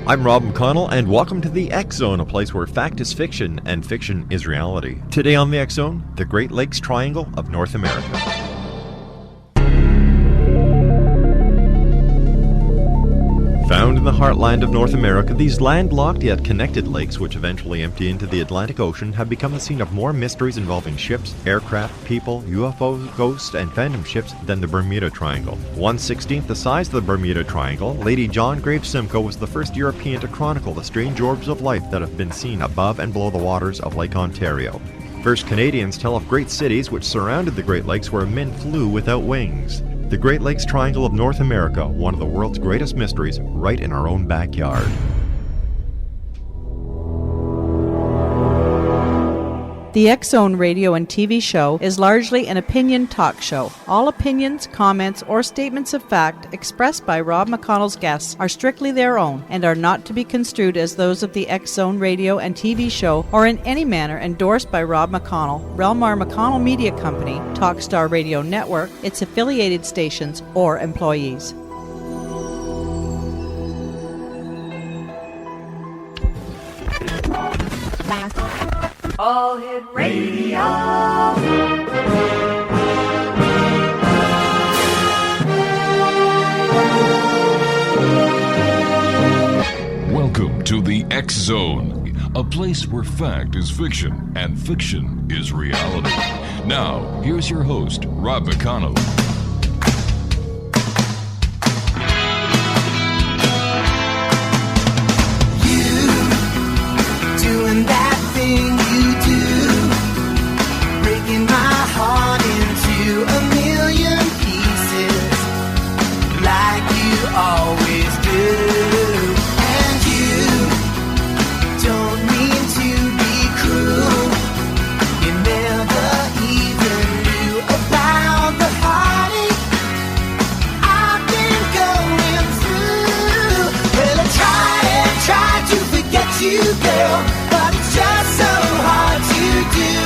I'm Rob McConnell, and welcome to the X Zone, a place where fact is fiction and fiction is reality. Today on the X Zone, the Great Lakes Triangle of North America. Found in the heartland of North America, these landlocked yet connected lakes, which eventually empty into the Atlantic Ocean, have become the scene of more mysteries involving ships, aircraft, people, UFOs, ghosts, and phantom ships than the Bermuda Triangle. 1/16th the size of the Bermuda Triangle, Lady John Graves Simcoe was the first European to chronicle the strange orbs of life that have been seen above and below the waters of Lake Ontario. First Canadians tell of great cities which surrounded the Great Lakes where men flew without wings. The Great Lakes Triangle of North America, one of the world's greatest mysteries, right in our own backyard. The X Zone radio and TV show is largely an opinion talk show. All opinions, comments, or statements of fact expressed by Rob McConnell's guests are strictly their own and are not to be construed as those of the X Zone radio and TV show or in any manner endorsed by Rob McConnell, Relmar McConnell Media Company, Talkstar Radio Network, its affiliated stations, or employees. All Hit Radio. Welcome to the X Zone, a place where fact is fiction and fiction is reality. Now, here's your host, Rob McConnell. You doing that thing you do, breaking my heart into a million pieces, like you always do. And you don't mean to be cruel, you never even knew about the heartache I've been going through. Well, I try to forget you, girl, but it's just so hard to do.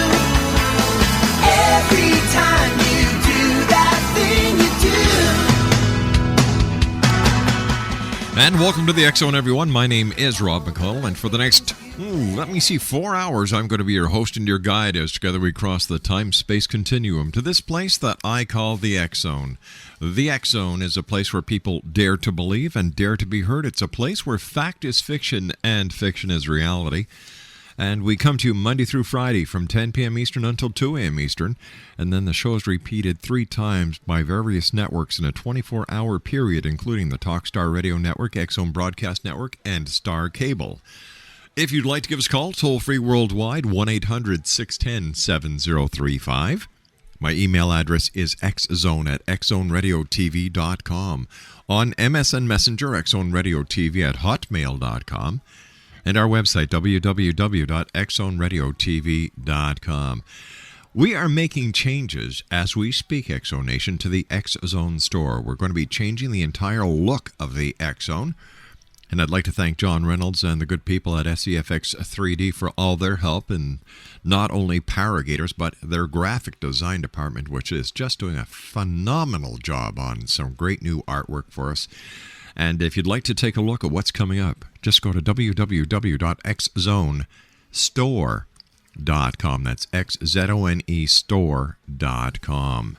Every time you do that thing you do. And welcome to the X Zone, everyone. My name is Rob McConnell, and for the next, 4 hours, I'm going to be your host and your guide as together we cross the time-space continuum to this place that I call the X Zone. The X Zone is a place where people dare to believe and dare to be heard. It's a place where fact is fiction and fiction is reality. And we come to you Monday through Friday from 10 p.m. Eastern until 2 a.m. Eastern. And then the show is repeated 3 times by various networks in a 24-hour period, including the Talkstar Radio Network, X Zone Broadcast Network, and Star Cable. If you'd like to give us a call, toll-free worldwide, 1-800-610-7035. My email address is xzone@xzoneradiotv.com. On MSN Messenger, xzoneradiotv@hotmail.com. And our website, www.xzoneradiotv.com. We are making changes as we speak, X Zone Nation, to the X Zone store. We're going to be changing the entire look of the X Zone. And I'd like to thank John Reynolds and the good people at SEFX 3D for all their help in not only Paragators, but their graphic design department, which is just doing a phenomenal job on some great new artwork for us. And if you'd like to take a look at what's coming up, just go to www.xzonestore.com. That's XZONE store.com.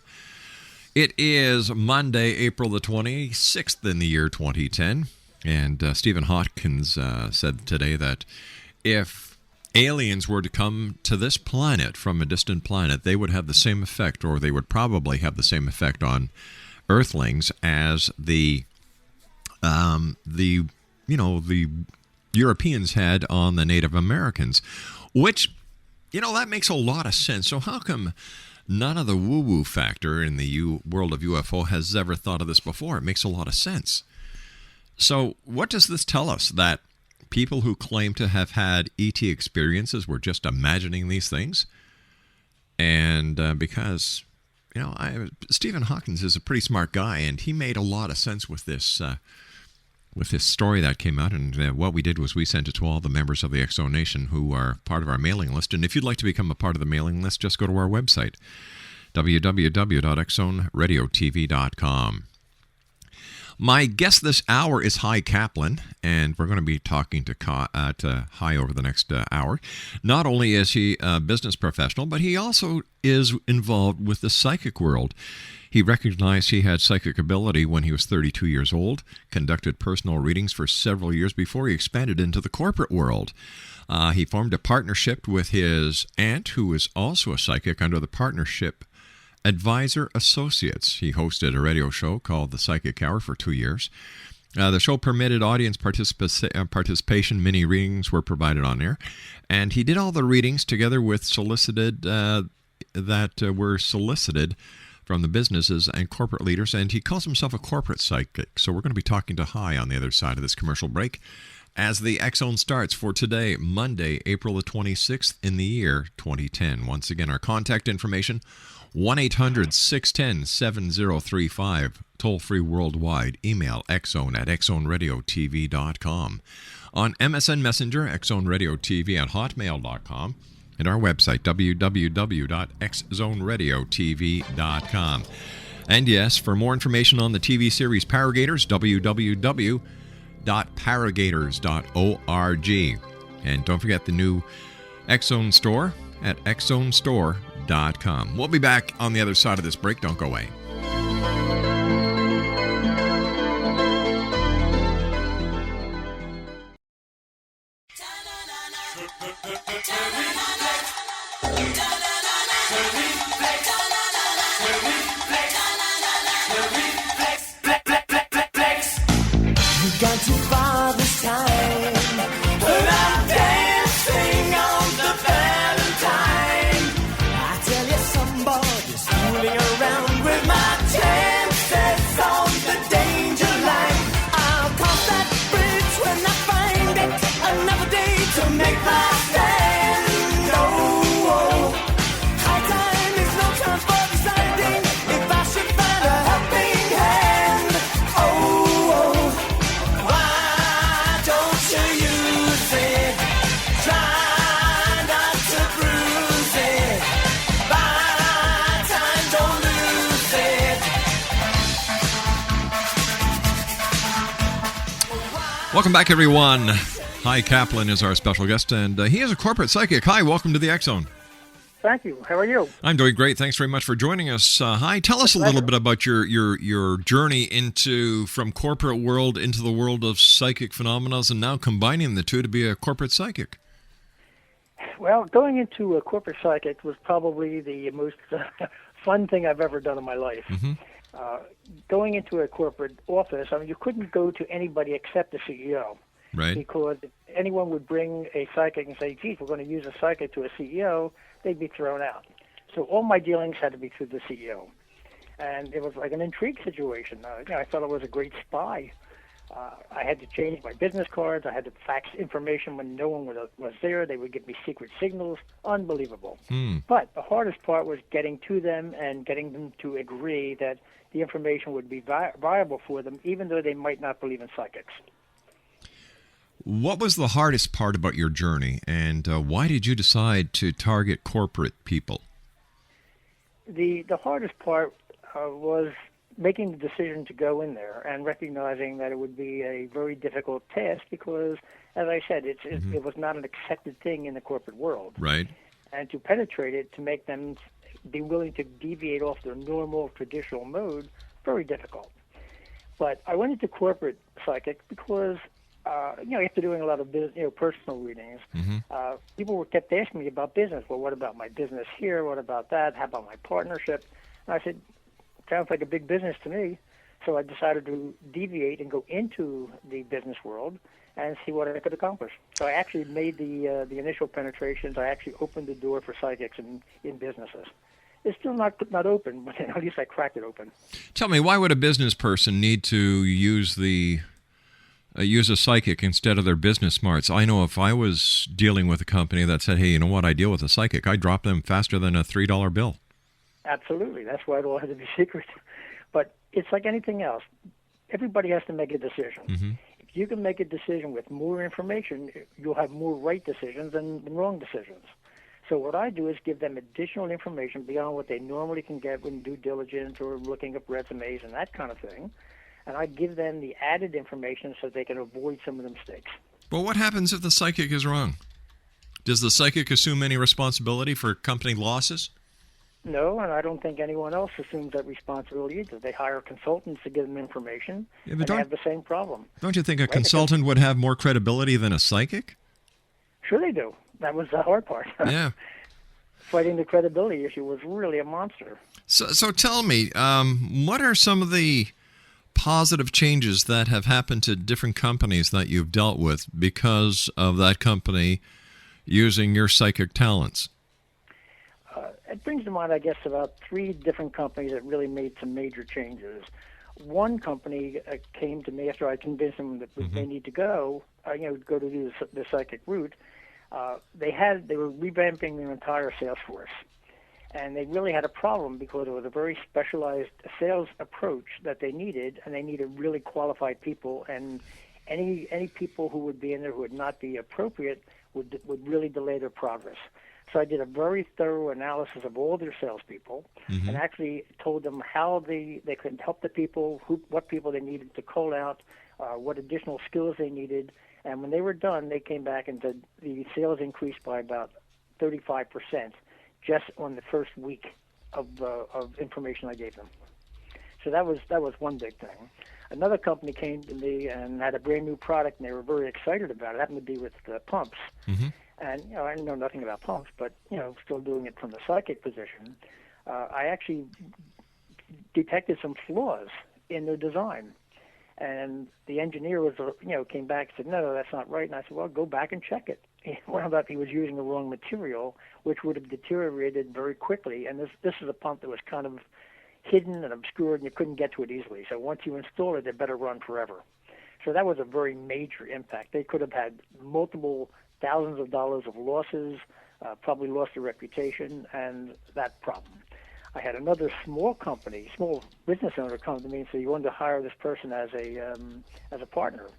It is Monday, April the 26th in the year 2010. And Stephen Hawking said today that if aliens were to come to this planet from a distant planet, they would have the same effect, or they would probably have the same effect on Earthlings as the Europeans had on the Native Americans, which, that makes a lot of sense. So how come none of the woo-woo factor in the world of UFO has ever thought of this before? It makes a lot of sense. So what does this tell us? That people who claim to have had ET experiences were just imagining these things? And because, Stephen Hawking is a pretty smart guy, and he made a lot of sense with this story that came out. And what we did was we sent it to all the members of the X Zone Nation who are part of our mailing list. And if you'd like to become a part of the mailing list, just go to our website, www.xzoneradiotv.com. My guest this hour is Hy Kaplan, and we're going to be talking to Hy over the next hour. Not only is he a business professional, but he also is involved with the psychic world. He recognized he had psychic ability when he was 32 years old, conducted personal readings for several years before he expanded into the corporate world. He formed a partnership with his aunt, who is also a psychic, under the partnership Advisor Associates. He hosted a radio show called The Psychic Hour for 2 years. The show permitted audience participation. Mini readings were provided on air. And he did all the readings together with were solicited from the businesses and corporate leaders, and he calls himself a corporate psychic. So we're going to be talking to Hy on the other side of this commercial break as the X-Zone starts for today, Monday, April the 26th in the year 2010. Once again, our contact information, 1-800-610-7035, toll-free worldwide. Email xzone@xzoneradiotv.com. On MSN Messenger, xzoneradiotv@hotmail.com. And our website, www.xzoneradiotv.com. And yes, for more information on the TV series Paragators, www.paragators.org. And don't forget the new X-Zone store at xzonerestore.com. We'll be back on the other side of this break. Don't go away. Gone too far this time, but I'm dancing on the Valentine. I tell you, somebody's fooling around with my chances on the danger line. I'll cross that bridge when I find it. Another day to make my stand. Oh, high time is no time for deciding if I should find a helping hand. Oh. Why don't you use it? Try not to bruise it. Buy time, don't lose it. Welcome back, everyone. Hy Kaplan is our special guest, and he is a corporate psychic. Hy, welcome to the X-Zone. Thank you. How are you? I'm doing great. Thanks very much for joining us. Hy, tell us a little bit about your journey from corporate world into the world of psychic phenomena, and now combining the two to be a corporate psychic. Well, going into a corporate psychic was probably the most fun thing I've ever done in my life. Mm-hmm. Going into a corporate office, I mean, you couldn't go to anybody except the CEO. Right. Because if anyone would bring a psychic and say, geez, we're going to use a psychic to a CEO, they'd be thrown out. So all my dealings had to be through the CEO. And it was like an intrigue situation. I thought I was a great spy. I had to change my business cards. I had to fax information when no one was there. They would give me secret signals. Unbelievable. But the hardest part was getting to them and getting them to agree that the information would be viable for them, even though they might not believe in psychics. What was the hardest part about your journey, and why did you decide to target corporate people? The hardest part was making the decision to go in there and recognizing that it would be a very difficult task because, as I said, it was not an accepted thing in the corporate world. Right. And to penetrate it, to make them be willing to deviate off their normal, traditional mode, very difficult. But I went into corporate psychic because after doing a lot of personal readings, people kept asking me about business. Well, what about my business here? What about that? How about my partnership? And I said, sounds like a big business to me. So I decided to deviate and go into the business world and see what I could accomplish. So I actually made the initial penetrations. I actually opened the door for psychics in businesses. It's still not open, but at least I cracked it open. Tell me, why would a business person need to use a psychic instead of their business smarts? I know if I was dealing with a company that said, hey, you know what, I deal with a psychic, I'd drop them faster than a $3 bill. Absolutely. That's why it all had to be secret. But it's like anything else. Everybody has to make a decision. If you can make a decision with more information, you'll have more right decisions than wrong decisions. So what I do is give them additional information beyond what they normally can get when due diligence or looking up resumes and that kind of thing. and I give them the added information so they can avoid some of the mistakes. Well, what happens if the psychic is wrong? Does the psychic assume any responsibility for company losses? No, and I don't think anyone else assumes that responsibility either. They hire consultants to give them information, and they have the same problem. Don't you think a consultant would have more credibility than a psychic? Sure they do. That was the hard part. Yeah. Fighting the credibility issue was really a monster. So tell me, what are some of the positive changes that have happened to different companies that you've dealt with because of that company using your psychic talents? It brings to mind, I guess, about 3 different companies that really made some major changes. One company came to me after I convinced them that they need to go to do the psychic route. They were revamping their entire sales force, and they really had a problem because it was a very specialized sales approach that they needed, and they needed really qualified people. And any people who would be in there who would not be appropriate would really delay their progress. So I did a very thorough analysis of all their salespeople, and actually told them how they could help the people, what people they needed to call out, what additional skills they needed. And when they were done, they came back and said the sales increased by about 35% just on the first week of information I gave them. So that was one big thing. Another company came to me and had a brand new product, and they were very excited about it. It happened to be with pumps. And I know nothing about pumps, but still doing it from the psychic position. I actually detected some flaws in their design, and the engineer was came back and said, "No, that's not right." And I said, "Well, go back and check it." It wound up he was using the wrong material, which would have deteriorated very quickly. And this is a pump that was kind of hidden and obscured, and you couldn't get to it easily. So once you install it, it better run forever. So that was a very major impact. They could have had multiple thousands of dollars of losses, probably lost their reputation, and that problem. I had another small business owner come to me and say, "You wanted to hire this person as a partner,"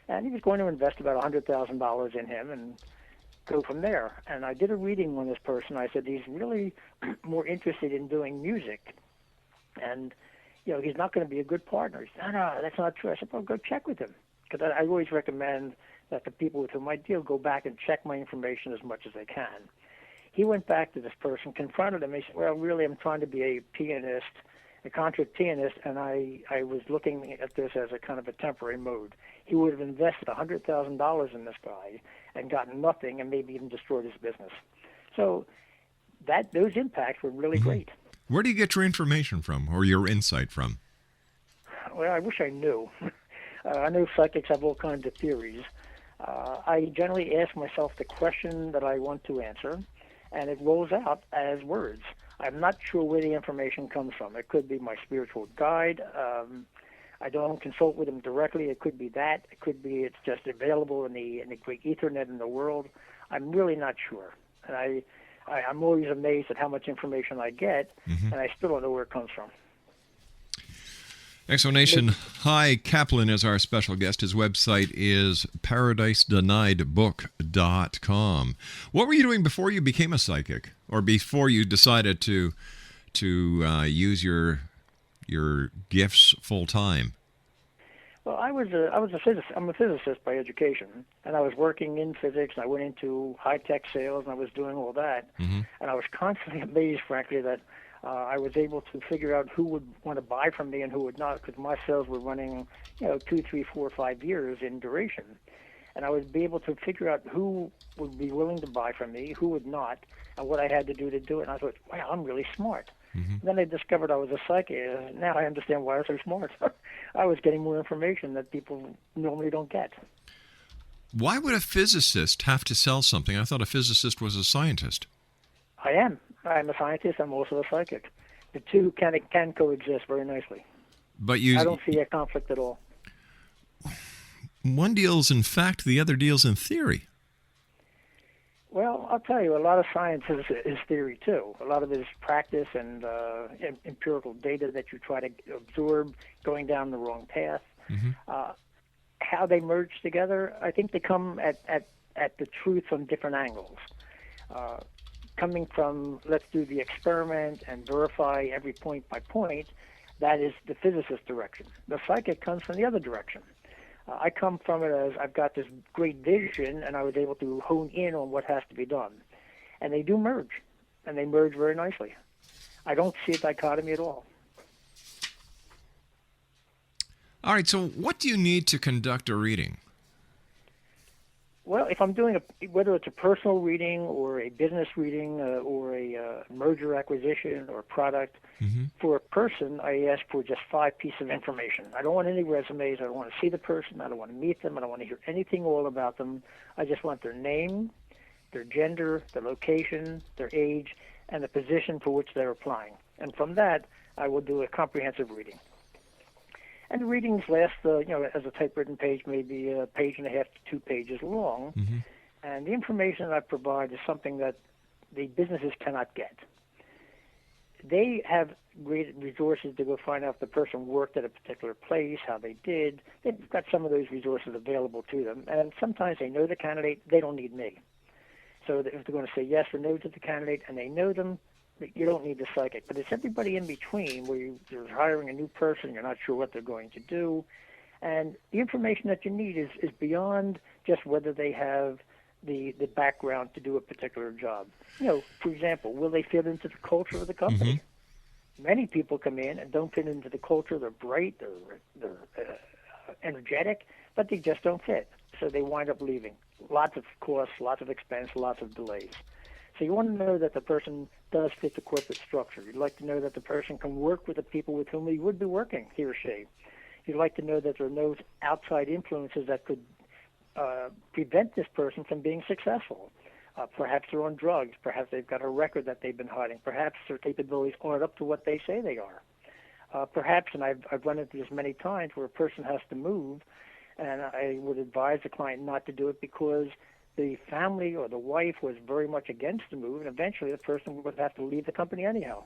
and he was going to invest about $100,000 in him and go from there. And I did a reading on this person. I said he's really more interested in doing music, and he's not going to be a good partner. He said, "No, that's not true." I said, "Well, go check with him," because I always recommend that the people with whom I deal go back and check my information as much as they can. He went back to this person, confronted him. He said, "Well, really, I'm trying to be a pianist, a concert pianist, and I was looking at this as a kind of a temporary mode." He would have invested $100,000 in this guy and gotten nothing, and maybe even destroyed his business. So those impacts were really great. Where do you get your information from, or your insight from? Well, I wish I knew. I know psychics have all kinds of theories. I generally ask myself the question that I want to answer, and it rolls out as words. I'm not sure where the information comes from. It could be my spiritual guide. I don't consult with them directly. It could be that. It could be it's just available in the great Ethernet in the world. I'm really not sure. And I'm always amazed at how much information I get, and I still don't know where it comes from. Exonation, Hy Kaplan is our special guest. His website is ParadiseDeniedBook.com. What were you doing before you became a psychic, or before you decided to use your gifts full time? Well, I was a physicist. I'm a physicist by education, and I was working in physics. And I went into high-tech sales, and I was doing all that. And I was constantly amazed, frankly, that I was able to figure out who would want to buy from me and who would not, because my sales were running, 2, 3, 4, 5 years in duration. And I would be able to figure out who would be willing to buy from me, who would not, and what I had to do to do it. And I thought, wow, I'm really smart. Then I discovered I was a psychic. Now I understand why I was so smart. I was getting more information that people normally don't get. Why would a physicist have to sell something? I thought a physicist was a scientist. I am. I'm a scientist. I'm also a psychic. The two can coexist very nicely. But I don't see a conflict at all. One deals in fact, the other deals in theory. Well, I'll tell you, a lot of science is theory, too. A lot of it is practice and empirical data that you try to absorb, going down the wrong path. How they merge together, I think they come at the truth from different angles. Coming from, let's do the experiment and verify every point by point, That is the physicist direction. The psychic comes from the other direction. I come from it as I've got this great vision, and I was able to hone in on what has to be done. And they do merge, and they merge very nicely. I don't see a dichotomy at all. All right, so what do you need to conduct a reading? Well, if I'm doing whether it's a personal reading or a business reading or a merger acquisition or product, for a person, I ask for just 5 pieces of information. I don't want any resumes. I don't want to see the person. I don't want to meet them. I don't want to hear anything all about them. I just want their name, their gender, their location, their age, and the position for which they're applying. And from that, I will do a comprehensive reading. And the readings last, as a typewritten page, maybe a page and a half to 2 pages long. And the information I provide is something that the businesses cannot get. They have great resources to go find out if the person worked at a particular place, how they did. They've got some of those resources available to them. And sometimes they know the candidate. They don't need me. So if they're going to say yes or no to the candidate and they know them, you don't need the psychic. But it's everybody in between where you're hiring a new person, you're not sure what they're going to do. And the information that you need is beyond just whether they have the background to do a particular job. For example, will they fit into the culture of the company? Many people come in and don't fit into the culture. They're bright, they're energetic, but they just don't fit. So they wind up leaving. Lots of costs, lots of expense, lots of delays. So you want to know that the person does fit the corporate structure. You'd like to know that the person can work with the people with whom he would be working, he or she. You'd like to know that there are no outside influences that could prevent this person from being successful. Perhaps they're on drugs. Perhaps they've got a record that they've been hiding. Perhaps their capabilities aren't up to what they say they are. Perhaps, and I've run into this many times, where a person has to move, and I would advise the client not to do it because the family or the wife was very much against the move, and eventually the person would have to leave the company anyhow.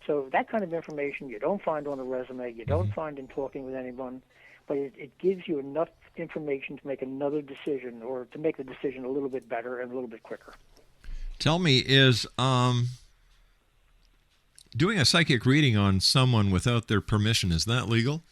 So that kind of information you don't find on a resume, you don't find in talking with anyone, but it gives you enough information to make another decision or to make the decision a little bit better and a little bit quicker. Tell me, is doing a psychic reading on someone without their permission, is that legal?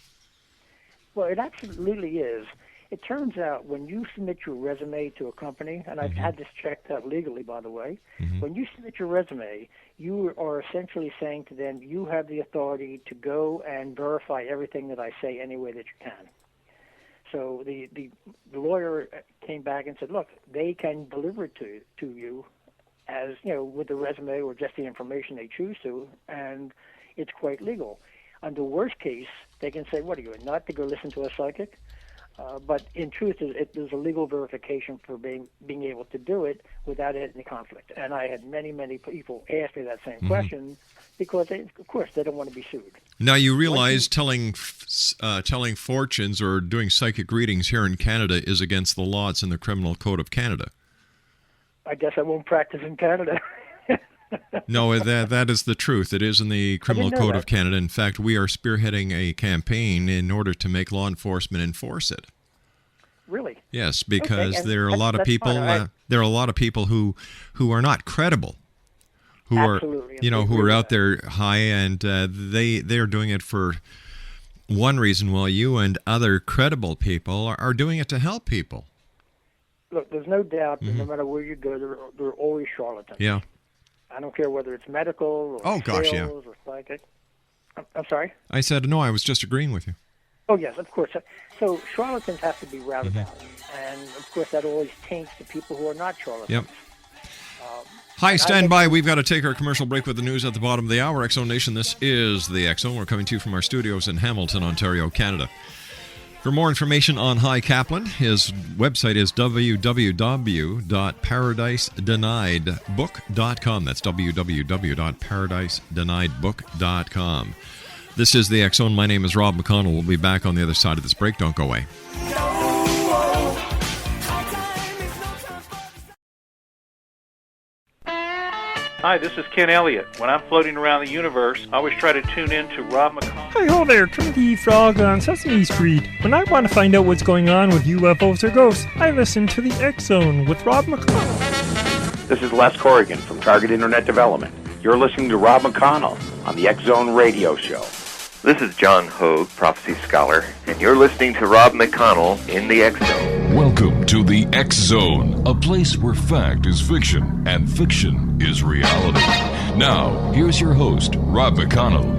Well, it absolutely is. It turns out when you submit your resume to a company, and I've had this checked out legally, by the way, when you submit your resume, you are essentially saying to them, you have the authority to go and verify everything that I say any way that you can. So the lawyer came back and said, look, they can deliver it to you as, with the resume or just the information they choose to, and it's quite legal. Under worst case, they can say, what are you, a nut to go listen to a psychic? But in truth, there's a legal verification for being able to do it without any conflict. And I had many, many people ask me that same question because, of course, they don't want to be sued. Now, you realize telling fortunes or doing psychic readings here in Canada is against the law. It's in the Criminal Code of Canada. I guess I won't practice in Canada. No, that is the truth. It is in the Criminal Code of Canada. In fact, we are spearheading a campaign in order to make law enforcement enforce it. Really? Yes, because there are a lot of people. There are a lot of people who are not credible, who are out there high, and they are doing it for one reason, while you and other credible people are doing it to help people. Look, there's no doubt that no matter where you go, there are always charlatans. Yeah. I don't care whether it's medical or sales or psychic. I'm sorry? I said, no, I was just agreeing with you. Oh, yes, of course. So charlatans have to be routed out. And, of course, that always taints the people who are not charlatans. Yep. Hi, stand by. We've got to take our commercial break with the news at the bottom of the hour. X Zone Nation, this is the X Zone. We're coming to you from our studios in Hamilton, Ontario, Canada. For more information on Hy Kaplan, his website is www.paradise-deniedbook.com. That's www.paradise-deniedbook.com. This is the X Zone. My name is Rob McConnell. We'll be back on the other side of this break. Don't go away. Hi, this is Ken Elliott. When I'm floating around the universe, I always try to tune in to Rob McConnell. Hi ho there, Trinity Frog on Sesame Street. When I want to find out what's going on with UFOs or ghosts, I listen to the X Zone with Rob McConnell. This is Les Corrigan from Target Internet Development. You're listening to Rob McConnell on the X Zone Radio Show. This is John Hogue, prophecy scholar, and you're listening to Rob McConnell in the X Zone. Welcome to the X Zone, a place where fact is fiction and fiction is reality. Now, here's your host, Rob McConnell.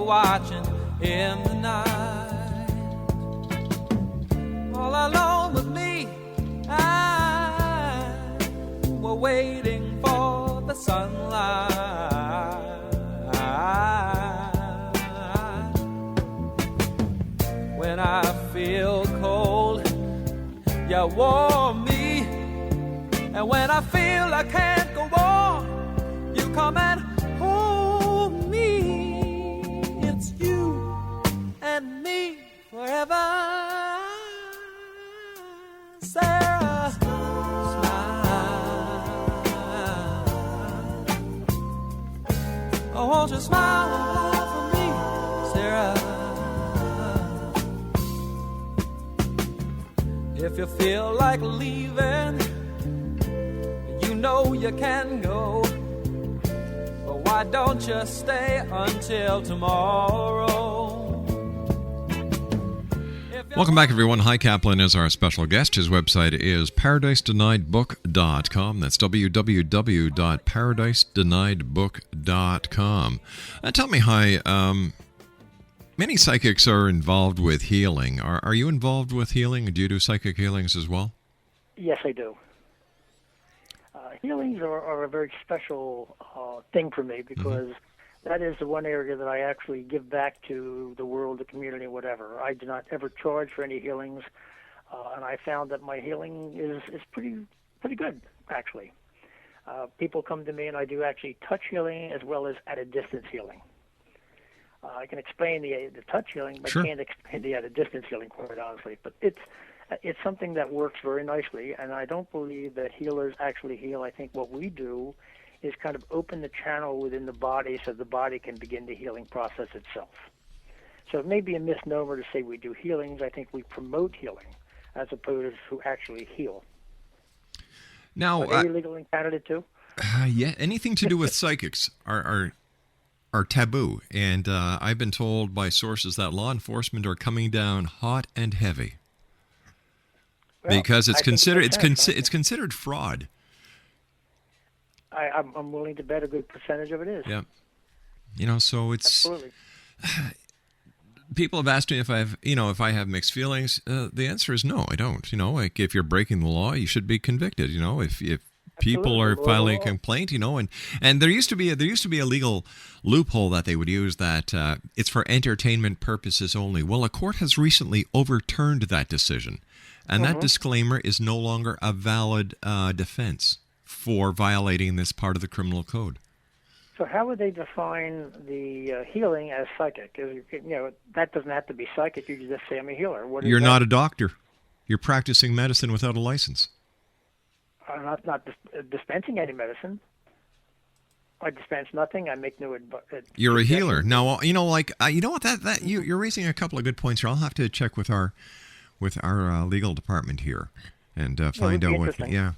Watching in the night, all alone with me, we're waiting for the sunlight. When I feel cold, you warm me, and when I feel I can't go on, you come and hold me. It's you and me forever, Sarah. Smile. Oh, won't you smile for me, Sarah? If you feel like leaving, you know you can go. Why don't you stay until tomorrow? Welcome back, everyone. Hy Kaplan is our special guest. His website is ParadiseDeniedBook.com. That's www.ParadiseDeniedBook.com. Tell me, Hy, many psychics are involved with healing. Are you involved with healing? Do you do psychic healings as well? Yes, I do. Healings are a very special thing for me because that is the one area that I actually give back to the world, the community, whatever. I do not ever charge for any healings, and I found that my healing is pretty good, actually. People come to me, and I do actually touch healing as well as at a distance healing. I can explain the touch healing, but I can't explain the at a distance healing, quite honestly. But it's something that works very nicely, and I don't believe that healers actually heal. I think what we do is kind of open the channel within the body so the body can begin the healing process itself. So it may be a misnomer to say we do healings. I think we promote healing as opposed to actually heal. Now, are they illegal in Canada too? Yeah, anything to do with psychics are taboo, and I've been told by sources that law enforcement are coming down hot and heavy. Well, because it's considered fraud. I'm willing to bet a good percentage of it is. Yeah, so it's absolutely. People have asked me if I have mixed feelings. The answer is no, I don't. Like if you're breaking the law, you should be convicted. If people are filing a complaint, and there used to be a legal loophole that they would use that it's for entertainment purposes only. Well, a court has recently overturned that decision. And that disclaimer is no longer a valid defense for violating this part of the criminal code. So how would they define the healing as psychic? That doesn't have to be psychic. You can just say, I'm a healer. You're not a doctor. You're practicing medicine without a license. I'm not dispensing any medicine. I dispense nothing. I make no advice. You're a healer. Now, you know what? You're raising a couple of good points here. I'll have to check with our legal department here and find out what. Yeah.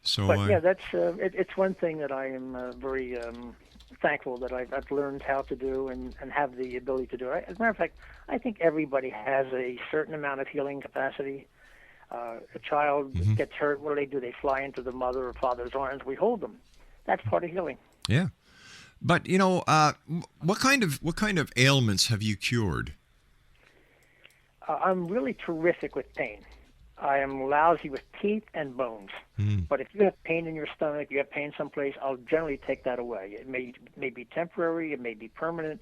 So. But yeah, that's it's one thing that I am very thankful that I've learned how to do and have the ability to do. As a matter of fact, I think everybody has a certain amount of healing capacity. A child gets hurt. What do? They fly into the mother or father's arms. We hold them. That's part of healing. Yeah, but what kind of ailments have you cured? I'm really terrific with pain. I am lousy with teeth and bones. But if you have pain in your stomach, you have pain someplace, I'll generally take that away. It may be temporary, it may be permanent,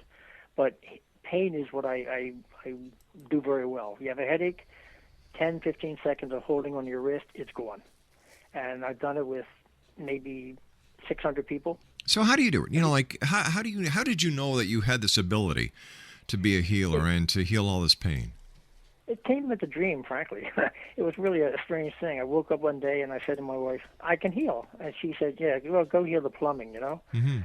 but pain is what I do very well. You have a headache, 10, 15 seconds of holding on your wrist, it's gone. And I've done it with maybe 600 people. So how do you do it? How did you know that you had this ability to be a healer and to heal all this pain? It came with a dream, frankly. It was really a strange thing. I woke up one day and I said to my wife, I can heal. And she said, yeah, well, go heal the plumbing, you know? Mm-hmm.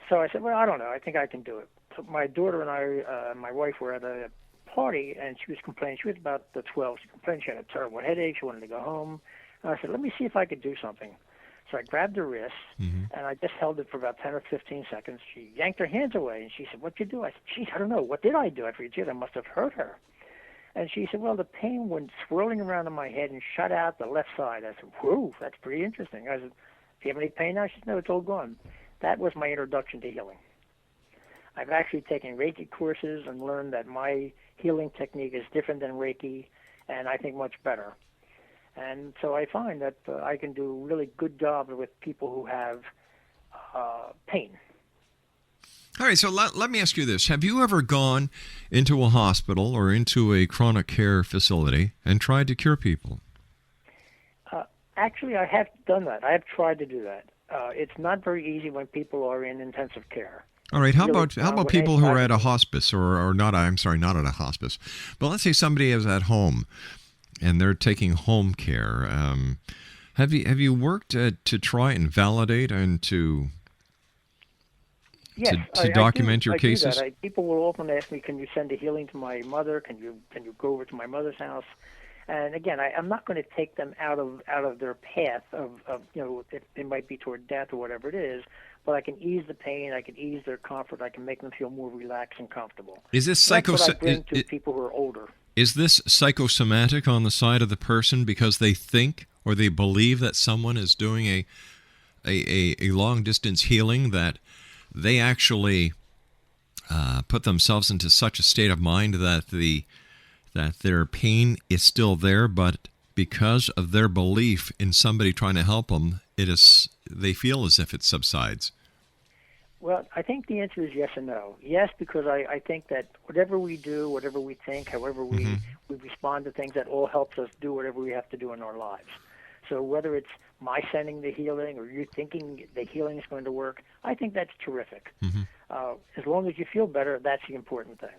So I said, well, I don't know. I think I can do it. So my daughter and I, my wife, were at a party, and she was complaining. She was about 12. She complained she had a terrible headache. She wanted to go home. And I said, let me see if I could do something. So I grabbed her wrist, and I just held it for about 10 or 15 seconds. She yanked her hands away, and she said, what'd you do? I said, geez, I don't know. What did I do? I figured, geez, I must have hurt her. And she said, well, the pain went swirling around in my head and shut out the left side. I said, whoa, that's pretty interesting. I said, do you have any pain now? She said, no, it's all gone. That was my introduction to healing. I've actually taken Reiki courses and learned that my healing technique is different than Reiki, and I think much better. And so I find that I can do a really good job with people who have pain. All right, so let me ask you this. Have you ever gone into a hospital or into a chronic care facility and tried to cure people? Actually, I have done that. I have tried to do that. It's not very easy when people are in intensive care. All right, how about people who are at a hospice or not? I'm sorry, not at a hospice, but let's say somebody is at home and they're taking home care. Have you worked to try and validate and to document your cases? People will often ask me, "Can you send a healing to my mother? Can you go over to my mother's house?" And again, I'm not going to take them out of their path of if it might be toward death or whatever it is, but I can ease the pain, I can ease their comfort, I can make them feel more relaxed and comfortable. Is this That's what I bring to people who are older. Is this psychosomatic on the side of the person because they think or they believe that someone is doing a long distance healing, that they actually put themselves into such a state of mind that their pain is still there, but because of their belief in somebody trying to help them, they feel as if it subsides? Well, I think the answer is yes and no. Yes, because I think that whatever we do, whatever we think, however we respond to things, that all helps us do whatever we have to do in our lives. So whether it's my sending the healing or you thinking the healing is going to work, I think that's terrific. As long as you feel better, that's the important thing.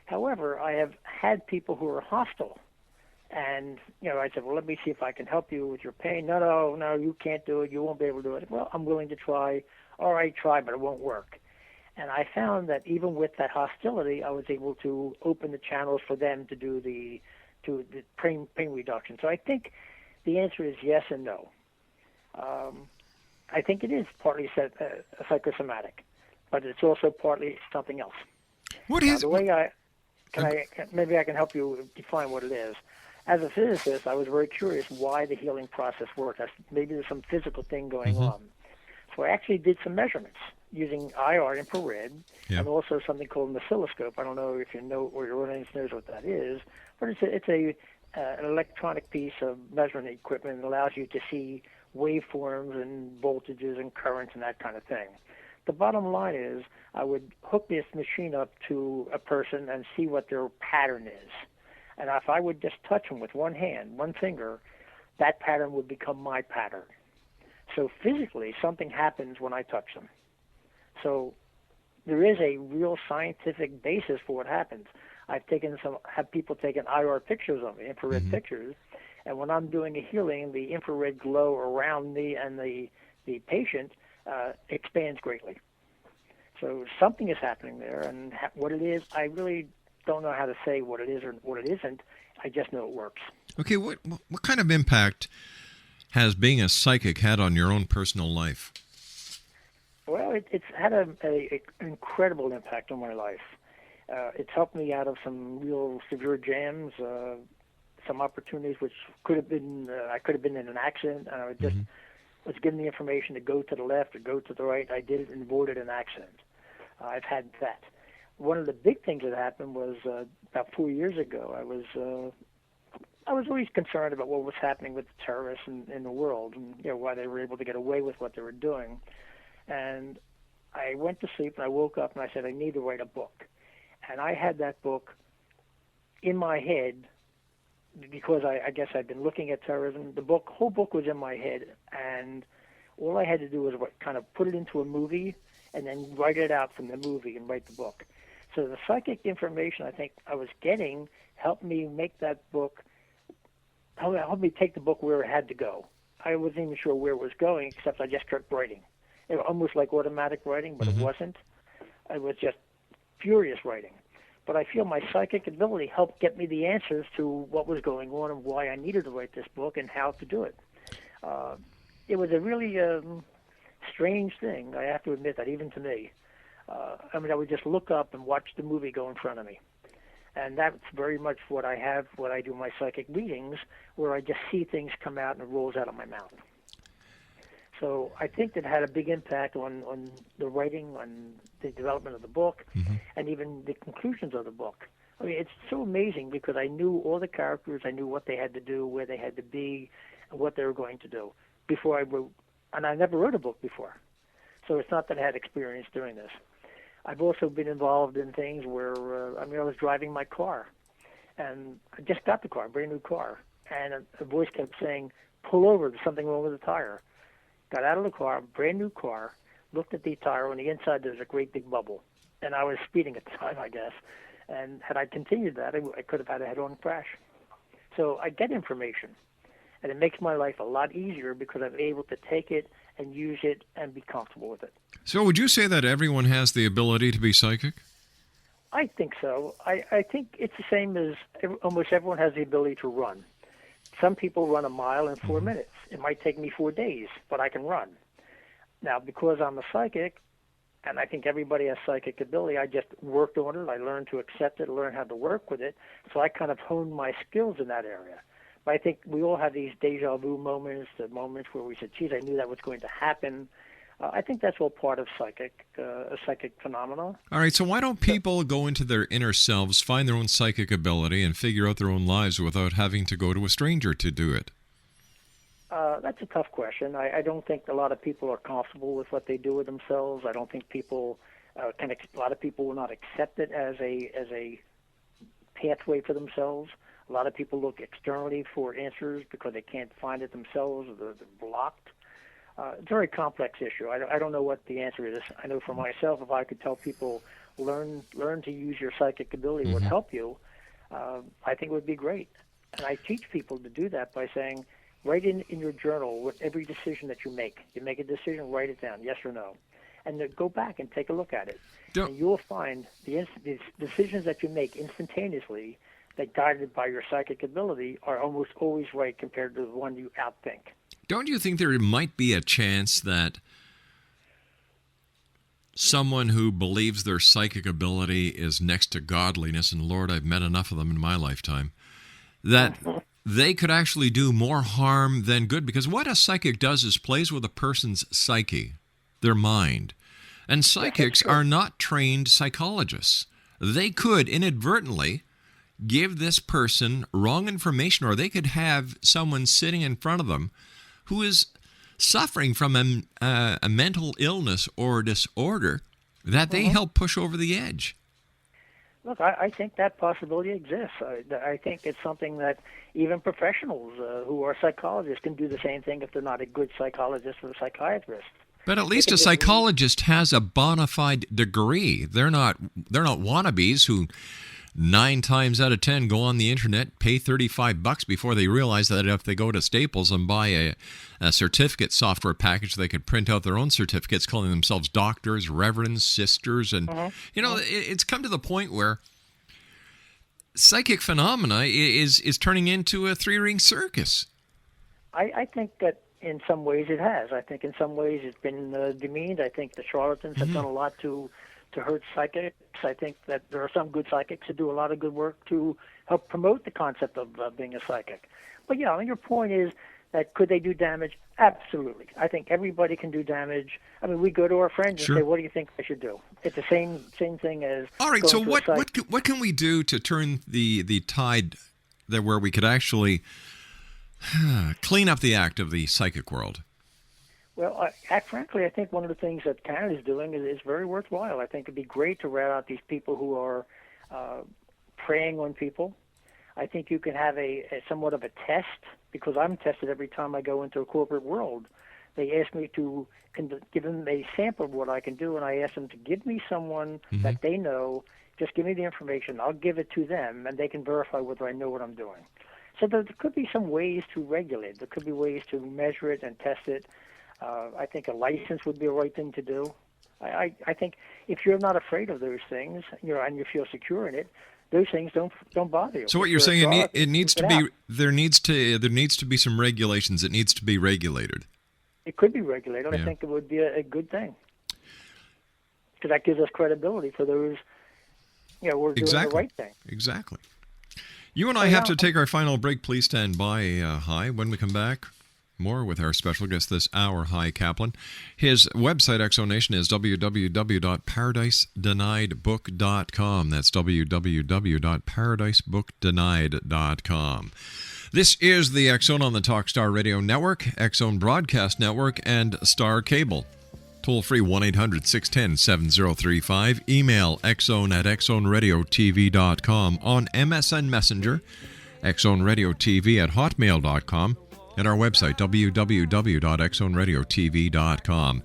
However, I have had people who are hostile, and I said, well, let me see if I can help you with your pain. No, you can't do it. You won't be able to do it. Well, I'm willing to try. All right, try, but it won't work. And I found that even with that hostility, I was able to open the channels for them to do the pain reduction. So I think the answer is yes and no. I think it is partly psychosomatic, but it's also partly something else. What is the way maybe I can help you define what it is. As a physicist, I was very curious why the healing process worked. Maybe there's some physical thing going on. So I actually did some measurements using IR, infrared, and also something called an oscilloscope. I don't know if you know or your audience knows what that is, but it's an electronic piece of measurement equipment that allows you to see waveforms and voltages and currents and that kind of thing. The bottom line is I would hook this machine up to a person and see what their pattern is. And if I would just touch them with one hand, one finger, that pattern would become my pattern. So physically, something happens when I touch them. So there is a real scientific basis for what happens. I've had people taking IR pictures of me, infrared pictures, and when I'm doing a healing, the infrared glow around me and the patient expands greatly. So something is happening there, and what it is, I really don't know how to say what it is or what it isn't. I just know it works. Okay, what kind of impact has being a psychic had on your own personal life? Well, it's had an incredible impact on my life. It's helped me out of some real severe jams, some opportunities which could have been, I could have been in an accident, and I just was given the information to go to the left or go to the right. I did it and avoided an accident. I've had that. One of the big things that happened was about 4 years ago, I was always concerned about what was happening with the terrorists in the world and why they were able to get away with what they were doing. And I went to sleep and I woke up and I said, I need to write a book. And I had that book in my head because I guess I'd been looking at terrorism. The whole book was in my head, and all I had to do was kind of put it into a movie and then write it out from the movie and write the book. So the psychic information I think I was getting helped me make that book, helped me take the book where it had to go. I wasn't even sure where it was going, except I just kept writing. It was almost like automatic writing, but it wasn't. It was just furious writing. But I feel my psychic ability helped get me the answers to what was going on and why I needed to write this book and how to do it. It was a really strange thing, I have to admit that, even to me. I would just look up and watch the movie go in front of me. And that's very much what I have when I do my psychic readings, where I just see things come out and it rolls out of my mouth. So I think that had a big impact on the writing, on the development of the book, and even the conclusions of the book. I mean, it's so amazing because I knew all the characters, I knew what they had to do, where they had to be, and what they were going to do before I wrote. And I never wrote a book before. So it's not that I had experience doing this. I've also been involved in things where, I was driving my car, and I just got the car, brand new car, and a voice kept saying, pull over, there's something wrong with the tire. Got out of the car, brand new car, looked at the tire, on the inside there's a great big bubble. And I was speeding at the time, I guess. And had I continued that, I could have had a head-on crash. So I get information, and it makes my life a lot easier because I'm able to take it and use it and be comfortable with it. So would you say that everyone has the ability to be psychic? I think so. I think it's the same as almost everyone has the ability to run. Some people run a mile in 4 minutes. It might take me 4 days, but I can run. Now, because I'm a psychic, and I think everybody has psychic ability, I just worked on it. I learned to accept it, learn how to work with it. So I kind of honed my skills in that area. But I think we all have these deja vu moments, the moments where we said, geez, I knew that was going to happen. I think that's all part of a psychic phenomenon. All right, so why don't people go into their inner selves, find their own psychic ability, and figure out their own lives without having to go to a stranger to do it? That's a tough question. I don't think a lot of people are comfortable with what they do with themselves. I don't think people a lot of people will not accept it as a pathway for themselves. A lot of people look externally for answers because they can't find it themselves or they're blocked. It's a very complex issue. I don't know what the answer is. I know for myself, if I could tell people learn to use your psychic ability would help you, I think it would be great. And I teach people to do that by saying, write in your journal with every decision that you make. You make a decision, write it down, yes or no. And then go back and take a look at it. And you will find the decisions that you make instantaneously that, guided by your psychic ability, are almost always right compared to the one you outthink. Don't you think there might be a chance that someone who believes their psychic ability is next to godliness, and Lord, I've met enough of them in my lifetime, that they could actually do more harm than good? Because what a psychic does is plays with a person's psyche, their mind. And psychics are not trained psychologists. They could inadvertently give this person wrong information, or they could have someone sitting in front of them who is suffering from a mental illness or disorder that they help push over the edge. Look, I think that possibility exists. I think it's something that even professionals who are psychologists can do the same thing if they're not a good psychologist or a psychiatrist. But at least a psychologist has a bona fide degree. They're not wannabes who 9 times out of 10 go on the internet, pay $35 before they realize that if they go to Staples and buy a certificate software package, they could print out their own certificates calling themselves doctors, reverends, sisters. And, it's come to the point where psychic phenomena is turning into a 3-ring circus. I think that in some ways it has. I think in some ways it's been demeaned. I think the charlatans have done a lot to hurt psychics. I think that there are some good psychics who do a lot of good work to help promote the concept of being a psychic. But yeah, your point is that could they do damage? Absolutely. I think everybody can do damage. I mean, we go to our friends and say, what do you think I should do? It's the same thing as... All right, so what can we do to turn the tide there where we could actually clean up the act of the psychic world? Well, frankly, I think one of the things that Canada's doing is very worthwhile. I think it'd be great to rat out these people who are preying on people. I think you can have a somewhat of a test, because I'm tested every time I go into a corporate world, they asked me to give them a sample of what I can do, and I asked them to give me someone that they know. Just give me the information. I'll give it to them, and they can verify whether I know what I'm doing. So there could be some ways to regulate. There could be ways to measure it and test it. I think a license would be a right thing to do. I think if you're not afraid of those things, and you feel secure in it, those things don't bother you. So what you're saying, it needs to be there needs to be some regulations. It needs to be regulated. It could be regulated. Yeah. I think it would be a good thing because that gives us credibility for those. We're doing the right thing. Exactly. You and I have to take our final break. Please stand by, Hy. When we come back, more with our special guest this hour, Hy Kaplan. His website, Exonation, is www.paradise-denied-book.com. That's www.paradisebookdenied.com. This is the X Zone on the Talkstar Radio Network, X Zone Broadcast Network, and Star Cable. Toll free 1-800-610-7035. Email xzone@xzoneradiotv.com. On MSN Messenger, xzoneradiotv@hotmail.com. And our website, www.xzoneradiotv.com.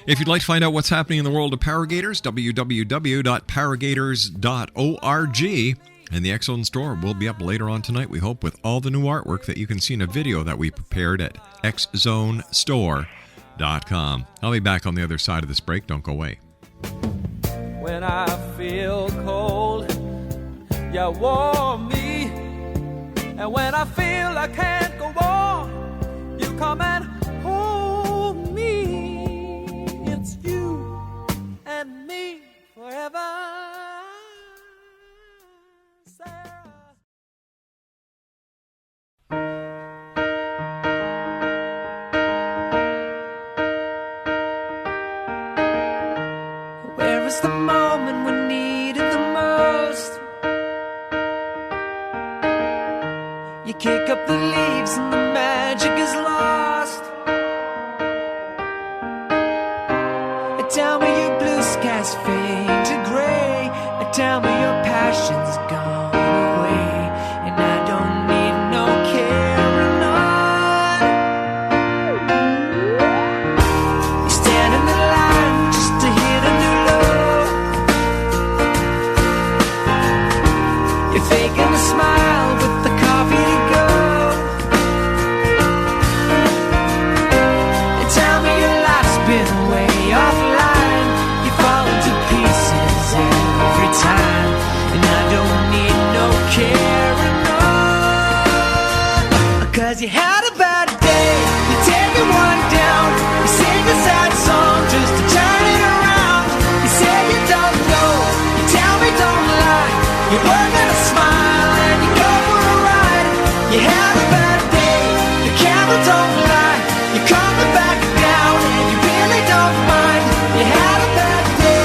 If you'd like to find out what's happening in the world of Paragators, www.paragators.org. And the X Zone store will be up later on tonight, we hope, with all the new artwork that you can see in a video that we prepared at xzonestore.com. I'll be back on the other side of this break. Don't go away. When I feel cold, you warm me. And when I feel I can't go on, you come and hold me. It's you and me forever. Where is the moment we needed the most? You kick up the leaves and the magic is lost. Tell me your blue skies fade to gray. Tell me your passion's gone away. And I don't need no carrying on. You stand in the line just to hit a new low. You're faking a smile with the coffee to go. And tell me your life's been way offline. You fall into pieces every time. And I don't need no carrying on. Cause you had a bad day, you take it one down. You sing a sad song just to turn it around. You say you don't know, you tell me don't lie. You work on a smile and you go for a ride. You had a bad day, the camera don't lie. You're coming back down and you really don't mind. You had a bad day.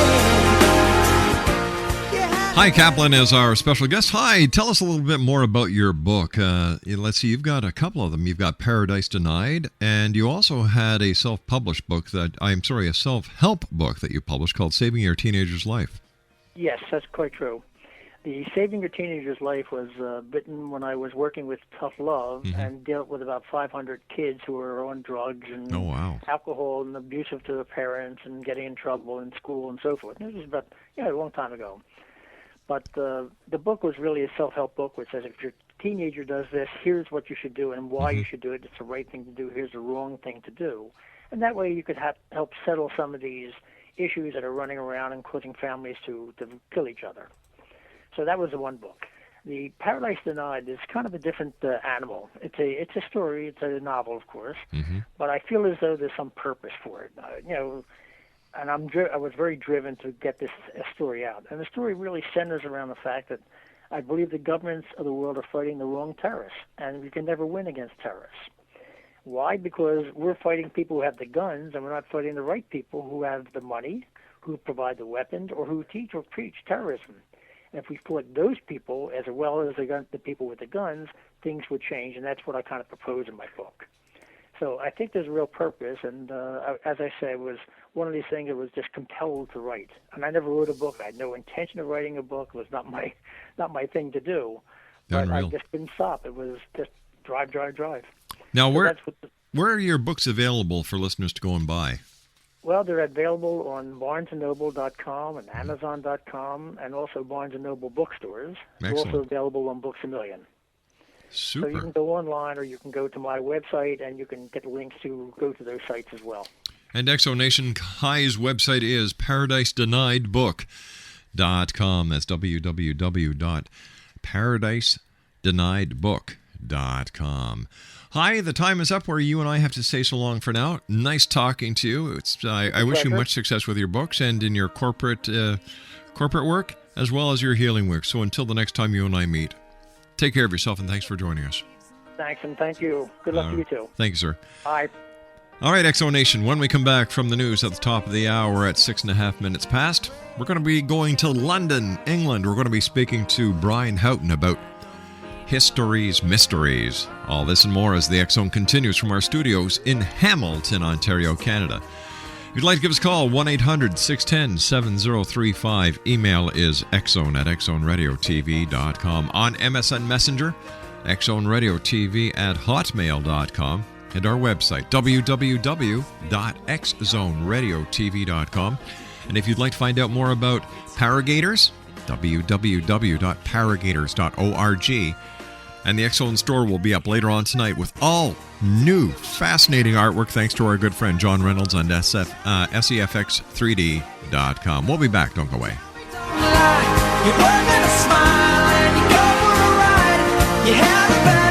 Hy Kaplan is our special guest. Hy, tell us a little bit more about your book. Let's see, you've got a couple of them. You've got Paradise Denied, and you also had a self-published book a self-help book that you published called Saving Your Teenager's Life. Yes, that's quite true. The Saving Your Teenager's Life was written when I was working with Tough Love and dealt with about 500 kids who were on drugs and alcohol and abusive to their parents and getting in trouble in school and so forth. And this was about a long time ago. But the book was really a self-help book which says if your teenager does this, here's what you should do and why you should do it. It's the right thing to do. Here's the wrong thing to do. And that way you could help settle some of these issues that are running around and causing families to kill each other. So that was the one book. The Paradise Denied is kind of a different animal. It's a story. It's a novel, of course. But I feel as though there's some purpose for it. And I was very driven to get this story out. And the story really centers around the fact that I believe the governments of the world are fighting the wrong terrorists, and we can never win against terrorists. Why? Because we're fighting people who have the guns, and we're not fighting the right people who have the money, who provide the weapons, or who teach or preach terrorism. And if we fought those people as well as the people with the guns, things would change, and that's what I kind of propose in my book. So I think there's a real purpose, and as I say, it was one of these things that was just compelled to write. And I never wrote a book. I had no intention of writing a book. It was not my thing to do. But I just couldn't stop. It was just drive. Now, so where are your books available for listeners to go and buy? Well, they're available on BarnesandNoble.com and Amazon.com, and also Barnes and Noble bookstores. They're Excellent. also available on Books A Million. Super. So you can go online, or you can go to my website, and you can get links to go to those sites as well. And Exonation, Hy's website is ParadiseDeniedBook.com. That's www.ParadiseDeniedBook.com. Hy, the time is up where you and I have to say so long for now. Nice talking to you. I wish you much success with your books and in your corporate work, as well as your healing work. So until the next time you and I meet, take care of yourself, and thanks for joining us. Thanks, and thank you. Good luck to you, too. Thank you, sir. Bye. All right, Exonation, when we come back from the news at the top of the hour at 6.5 minutes past, we're going to be going to London, England. We're going to be speaking to Brian Houghton about history's mysteries. All this and more as the X Zone continues from our studios in Hamilton, Ontario, Canada. If you'd like to give us a call, 1-800-610-7035. Email is xzone@xzoneradiotv.com. On MSN Messenger, xzoneradiotv@hotmail.com. And our website, www.xzoneradiotv.com. And if you'd like to find out more about Paragators, www.paragators.org. And the X-Zone store will be up later on tonight with all new, fascinating artwork thanks to our good friend John Reynolds on SEFX3D.com. We'll be back. Don't go away. You work and a smile and you go for a ride. You have a better